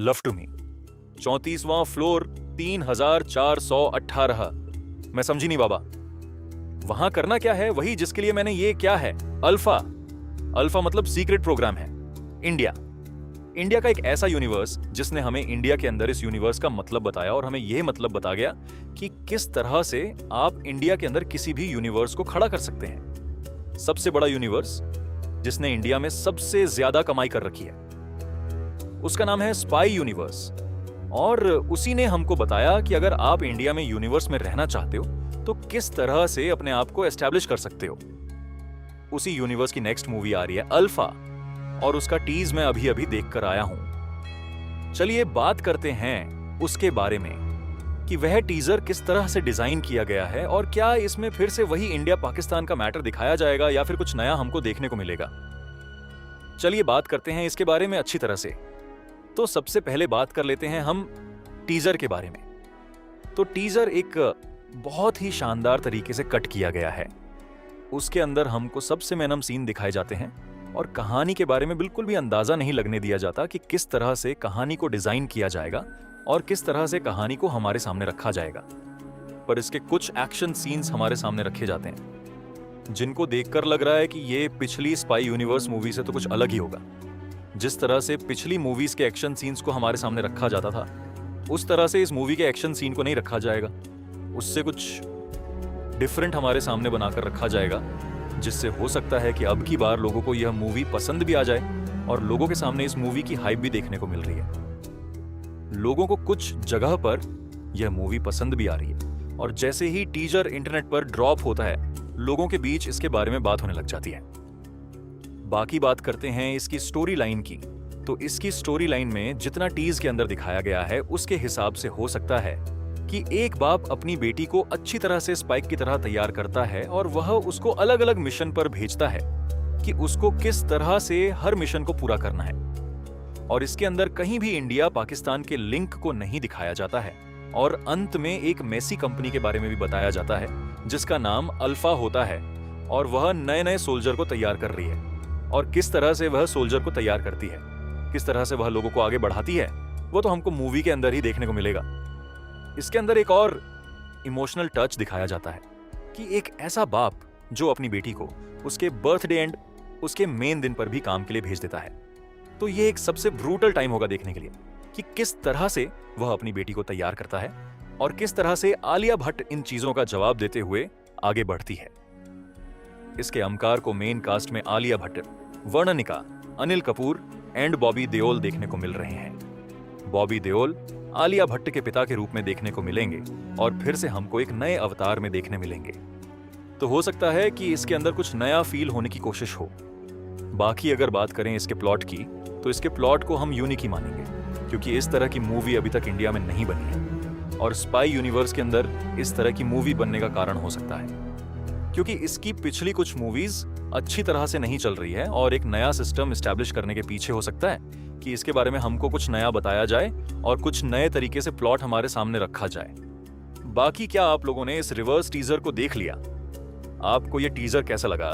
Love to me, 34वां floor, 3418। मैं समझी नहीं बाबा, वहां करना क्या है? वही जिसके लिए मैंने ये क्या है, अल्फा। अल्फा मतलब सीक्रेट प्रोग्राम है। इंडिया, इंडिया का एक ऐसा यूनिवर्स जिसने हमें इंडिया के अंदर इस यूनिवर्स का मतलब बताया और हमें यह मतलब बता गया कि किस तरह से आप इंडिया के अंदर किसी भी यूनिवर्स को खड़ा कर सकते हैं। सबसे बड़ा यूनिवर्स जिसने इंडिया में सबसे ज्यादा कमाई कर रखी है, उसका नाम है स्पाई यूनिवर्स। और उसी ने हमको बताया कि अगर आप इंडिया में यूनिवर्स में रहना चाहते हो तो किस तरह से अपने आप को एस्टैब्लिश कर सकते हो। उसी यूनिवर्स की नेक्स्ट मूवी आ रही है अल्फा, और उसका टीज मैं अभी अभी देख कर आया हूं। चलिए बात करते हैं उसके बारे में कि वह टीजर किस तरह से डिजाइन किया गया है और क्या इसमें फिर से वही इंडिया पाकिस्तान का मैटर दिखाया जाएगा या फिर कुछ नया हमको देखने को मिलेगा। चलिए बात करते हैं इसके बारे में अच्छी तरह से। तो सबसे पहले बात कर लेते हैं हम टीजर के बारे में। तो टीजर एक बहुत ही शानदार तरीके से कट किया गया है। उसके अंदर हमको सबसे मेनम सीन दिखाए जाते हैं और कहानी के बारे में बिल्कुल भी अंदाजा नहीं लगने दिया जाता कि किस तरह से कहानी को डिजाइन किया जाएगा और किस तरह से कहानी को हमारे सामने रखा जाएगा। पर इसके कुछ एक्शन सीन्स हमारे सामने रखे जाते हैं जिनको देखकर लग रहा है कि ये पिछली स्पाई यूनिवर्स मूवी से तो कुछ अलग ही होगा। जिस तरह से पिछली मूवीज के एक्शन सीन्स को हमारे सामने रखा जाता था, उस तरह से इस मूवी के एक्शन सीन को नहीं रखा जाएगा। उससे कुछ डिफरेंट हमारे सामने बनाकर रखा जाएगा, जिससे हो सकता है कि अब की बार लोगों को यह मूवी पसंद भी आ जाए और लोगों के सामने इस मूवी की हाइप भी देखने को मिल रही है। लोगों को कुछ जगह पर यह मूवी पसंद भी आ रही है और जैसे ही टीजर इंटरनेट पर ड्रॉप होता है, लोगों के बीच इसके बारे में बात होने लग जाती है। बाकी बात करते हैं इसकी स्टोरी लाइन की। तो इसकी स्टोरी लाइन में जितना टीज के अंदर दिखाया गया है उसके हिसाब से हो सकता है कि एक बाप अपनी बेटी को अच्छी तरह से स्पाइक की तरह तैयार करता है और वह उसको अलग अलग मिशन पर भेजता है कि उसको किस तरह से हर मिशन को पूरा करना है। और इसके अंदर कहीं भी इंडिया पाकिस्तान के लिंक को नहीं दिखाया जाता है और अंत में एक मेसी कंपनी के बारे में भी बताया जाता है जिसका नाम अल्फा होता है और वह नए नए सोल्जर को तैयार कर रही है। और किस तरह से वह सोल्जर को तैयार करती है, किस तरह से वह लोगों को आगे बढ़ाती है, वो तो हमको मूवी के अंदर ही देखने को मिलेगा। इसके अंदर एक और इमोशनल टच दिखाया जाता है कि एक ऐसा बाप जो अपनी बेटी को उसके बर्थडे एंड उसके मेन दिन पर भी काम के लिए भेज देता है। तो ये एक सबसे ब्रूटल टाइम होगा देखने के लिए कि किस तरह से वह अपनी बेटी को तैयार करता है और किस तरह से आलिया भट्ट इन चीजों का जवाब देते हुए आगे बढ़ती है। इसके अमकार को मेन कास्ट में आलिया भट्ट, वर्णनिका, अनिल कपूर एंड बॉबी देओल देखने को मिल रहे हैं। बॉबी देओल आलिया भट्ट के पिता के रूप में देखने को मिलेंगे और फिर से हमको एक नए अवतार में देखने मिलेंगे। तो हो सकता है कि इसके अंदर कुछ नया फील होने की कोशिश हो। बाकी अगर बात करें इसके प्लॉट की, तो इसके प्लॉट को हम यूनिक ही मानेंगे क्योंकि इस तरह की मूवी अभी तक इंडिया में नहीं बनी है और स्पाई यूनिवर्स के अंदर इस तरह की मूवी बनने का कारण हो सकता है क्योंकि इसकी पिछली कुछ मूवीज अच्छी तरह से नहीं चल रही है और एक नया सिस्टम एस्टैब्लिश करने के पीछे हो सकता है कि इसके बारे में हमको कुछ नया बताया जाए और कुछ नए तरीके से प्लॉट हमारे सामने रखा जाए। बाकी क्या आप लोगों ने इस रिवर्स टीजर को देख लिया? आपको ये टीजर कैसा लगा?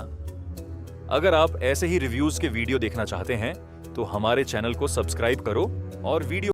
अगर आप ऐसे ही रिव्यूज के वीडियो देखना चाहते हैं तो हमारे चैनल को सब्सक्राइब करो और वीडियो